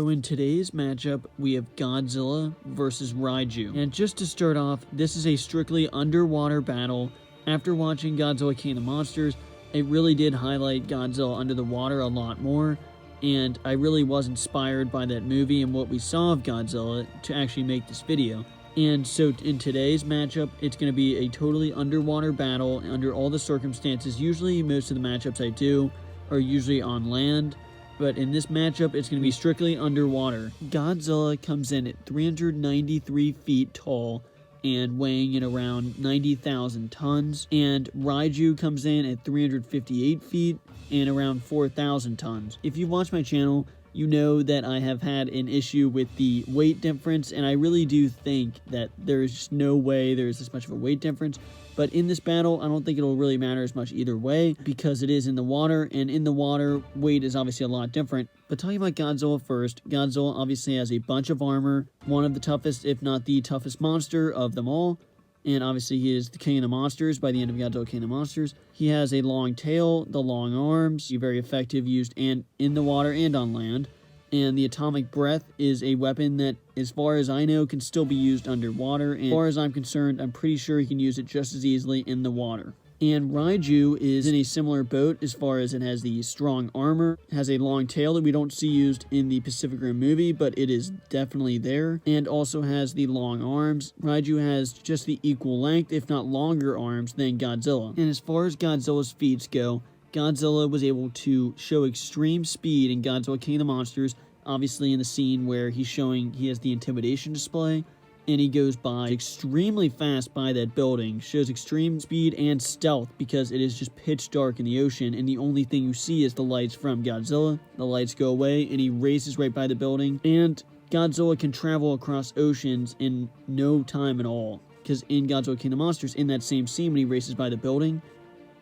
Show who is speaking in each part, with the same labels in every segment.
Speaker 1: So in today's matchup, we have Godzilla versus Raiju. And just to start off, this is a strictly underwater battle. After watching Godzilla King of the Monsters, it really did highlight Godzilla under the water a lot more. And I really was inspired by that movie and what we saw of Godzilla to actually make this video. And so in today's matchup, it's going to be a totally underwater battle under all the circumstances. Usually most of the matchups I do are usually on land. But in this matchup, it's going to be strictly underwater. Godzilla comes in at 393 feet tall and weighing in around 90,000 tons. And Raiju comes in at 358 feet and around 4,000 tons. If you watch my channel, you know that I have had an issue with the weight difference, and I really do think that there's just no way there's this much of a weight difference. But in this battle, I don't think it'll really matter as much either way, because it is in the water, and in the water, weight is obviously a lot different. But talking about Godzilla first, Godzilla obviously has a bunch of armor, one of the toughest, if not the toughest monster of them all. And obviously he is the king of the monsters by the end of Godzilla King of the Monsters. He has a long tail, the long arms, very effective, used in the water and on land. And the atomic breath is a weapon that, as far as I know, can still be used underwater. And as far as I'm concerned, I'm pretty sure he can use it just as easily in the water. And Raiju is in a similar boat as far as it has the strong armor, has a long tail that we don't see used in the Pacific Rim movie, but it is definitely there, and also has the long arms. Raiju has just the equal length, if not longer arms, than Godzilla. And as far as Godzilla's feats go, Godzilla was able to show extreme speed in Godzilla King of the Monsters, obviously in the scene where he has the intimidation display, and he goes by extremely fast by that building, shows extreme speed and stealth because it is just pitch dark in the ocean, and the only thing you see is the lights from Godzilla. The lights go away, and he races right by the building, and Godzilla can travel across oceans in no time at all, because in Godzilla King of the Monsters, in that same scene when he races by the building,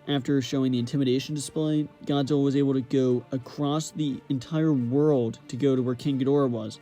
Speaker 1: after showing the intimidation display, Godzilla was able to go across the entire world to go to where King Ghidorah was.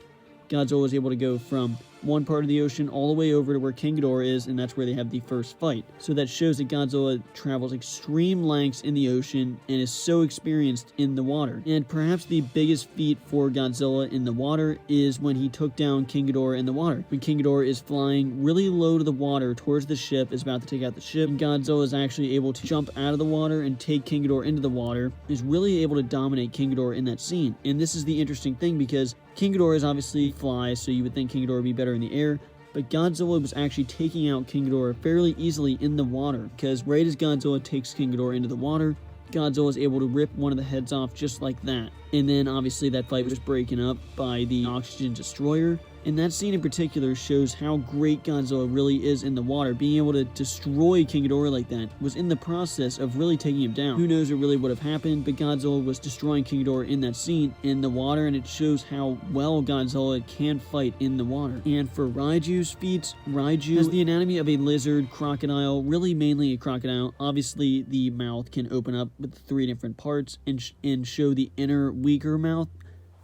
Speaker 1: Godzilla was able to go from one part of the ocean all the way over to where King Ghidorah is, and that's where they have the first fight. So that shows that Godzilla travels extreme lengths in the ocean and is so experienced in the water. And perhaps the biggest feat for Godzilla in the water is when he took down King Ghidorah in the water. When King Ghidorah is flying really low to the water towards the ship, is about to take out the ship, and Godzilla is actually able to jump out of the water and take King Ghidorah into the water, is really able to dominate King Ghidorah in that scene. And this is the interesting thing, because King Ghidorah is obviously flies, so you would think King Ghidorah would be better in the air, but Godzilla was actually taking out King Ghidorah fairly easily in the water, because right as Godzilla takes King Ghidorah into the water, Godzilla is able to rip one of the heads off just like that. And then obviously that fight was breaking up by the oxygen destroyer. And that scene in particular shows how great Godzilla really is in the water. Being able to destroy King Ghidorah like that was in the process of really taking him down. Who knows what really would have happened, but Godzilla was destroying King Ghidorah in that scene in the water, and it shows how well Godzilla can fight in the water. And for Raiju's feats, Raiju has the anatomy of a lizard, crocodile, really mainly a crocodile. Obviously, the mouth can open up with 3 different parts and show the inner, weaker mouth.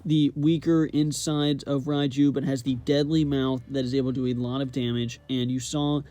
Speaker 1: The weaker insides of Raiju, but has the deadly mouth that is able to do a lot of damage. And you saw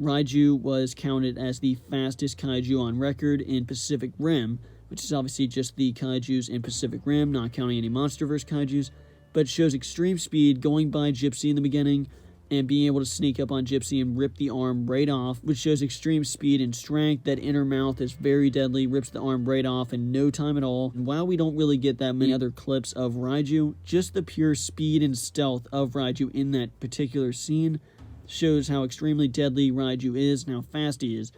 Speaker 1: Raiju was counted as the fastest kaiju on record in Pacific Rim, which is obviously just the kaijus in Pacific Rim, not counting any MonsterVerse kaijus, but shows extreme speed, going by Gypsy in the beginning, and being able to sneak up on Gypsy and rip the arm right off, which shows extreme speed and strength. That inner mouth is very deadly, rips the arm right off in no time at all. And while we don't really get that many other clips of Raiju, just the pure speed and stealth of Raiju in that particular scene shows how extremely deadly Raiju is and how fast he is.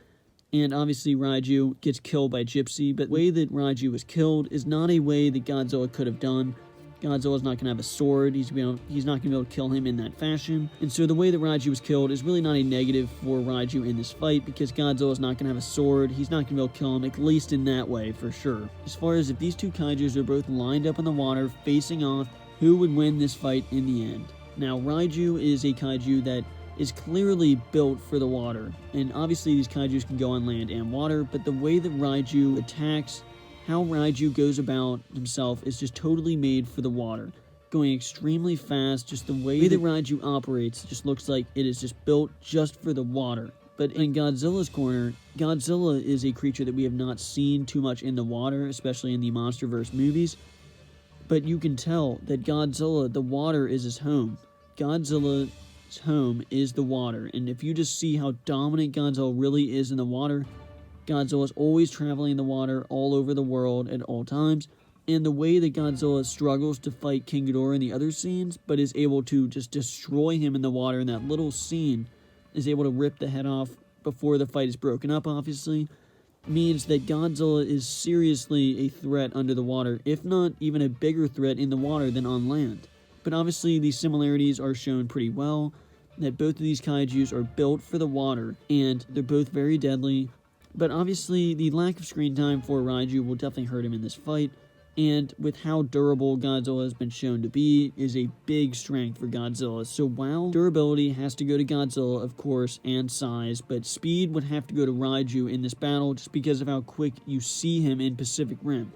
Speaker 1: And obviously Raiju gets killed by Gypsy, but the way that Raiju was killed is not a way that Godzilla could have done. Godzilla's not going to have a sword, he's not going to be able to kill him in that fashion. And so the way that Raiju was killed is really not a negative for Raiju in this fight, because Godzilla's not going to have a sword, he's not going to be able to kill him, at least in that way, for sure. As far as if these two kaijus are both lined up in the water, facing off, who would win this fight in the end? Now, Raiju is a kaiju that is clearly built for the water, and obviously these kaijus can go on land and water, but the way that Raiju attacks, how Raiju goes about himself, is just totally made for the water. Going extremely fast, just the way that Raiju operates just looks like it is just built just for the water. But in Godzilla's corner, Godzilla is a creature that we have not seen too much in the water, especially in the MonsterVerse movies. but you can tell that Godzilla, the water is his home. Godzilla's home is the water, and if you just see how dominant Godzilla really is in the water, Godzilla's always traveling in the water all over the world at all times, and the way that Godzilla struggles to fight King Ghidorah in the other scenes, but is able to just destroy him in the water in that little scene, is able to rip the head off before the fight is broken up, obviously, means that Godzilla is seriously a threat under the water, if not even a bigger threat in the water than on land. But obviously these similarities are shown pretty well, that both of these kaijus are built for the water, and they're both very deadly. But obviously the lack of screen time for Raiju will definitely hurt him in this fight, and with how durable Godzilla has been shown to be is a big strength for Godzilla. So while durability has to go to Godzilla, of course, and size, but speed would have to go to Raiju in this battle just because of how quick you see him in Pacific Rim.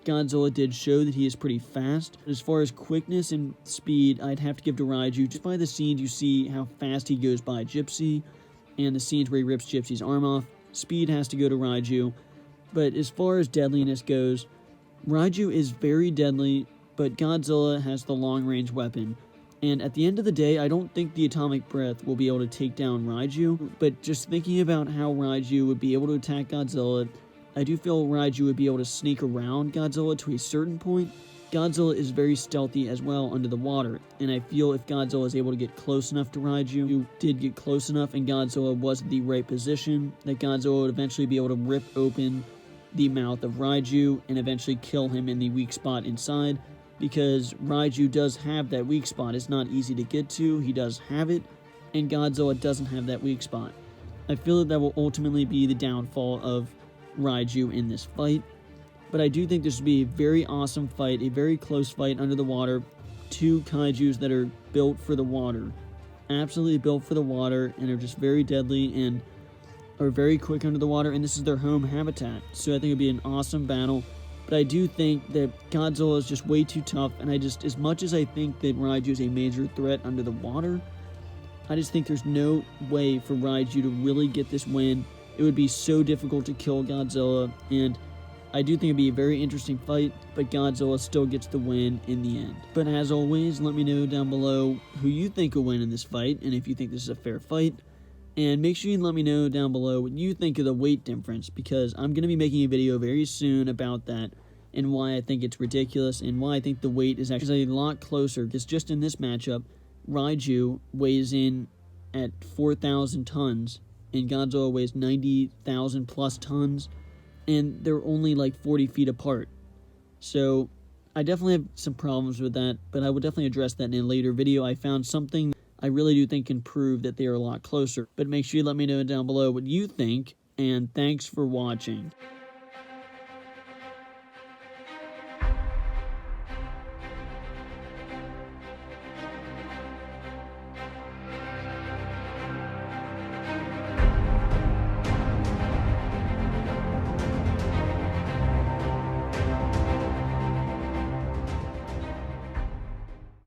Speaker 1: Godzilla did show that he is pretty fast. As far as quickness and speed, I'd have to give to Raiju just by the scenes you see how fast he goes by Gypsy, and the scenes where he rips Gypsy's arm off. Speed has to go to Raiju. But as far as deadliness goes, Raiju is very deadly, but Godzilla has the long-range weapon. And at the end of the day, I don't think the atomic breath will be able to take down Raiju, but just thinking about how Raiju would be able to attack Godzilla, I do feel Raiju would be able to sneak around Godzilla to a certain point. Godzilla is very stealthy as well under the water, and I feel if Godzilla is able to get close enough to Raiju, who did get close enough and Godzilla was in the right position, that Godzilla would eventually be able to rip open the mouth of Raiju and eventually kill him in the weak spot inside, because Raiju does have that weak spot. It's not easy to get to, he does have it, and Godzilla doesn't have that weak spot. I feel that will ultimately be the downfall of Raiju in this fight, but I do think this would be a very awesome fight, a very close fight under the water. Two kaijus that are built for the water, absolutely built for the water, and are just very deadly and are very quick under the water, and this is their home habitat. So I think it'd be an awesome battle. But I do think that Godzilla is just way too tough, and as much as I think that Raiju is a major threat under the water, I just think there's no way for Raiju to really get this win. It would be so difficult to kill Godzilla, and I do think it'd be a very interesting fight, but Godzilla still gets the win in the end. But as always, let me know down below who you think will win in this fight, and if you think this is a fair fight. And make sure you let me know down below what you think of the weight difference, because I'm going to be making a video very soon about that and why I think it's ridiculous and why I think the weight is actually a lot closer, because just in this matchup, Raiju weighs in at 4,000 tons and Godzilla weighs 90,000 plus tons, and they're only like 40 feet apart. So I definitely have some problems with that, but I will definitely address that in a later video. I found something I really do think can prove that they are a lot closer. But make sure you let me know down below what you think, and thanks for watching.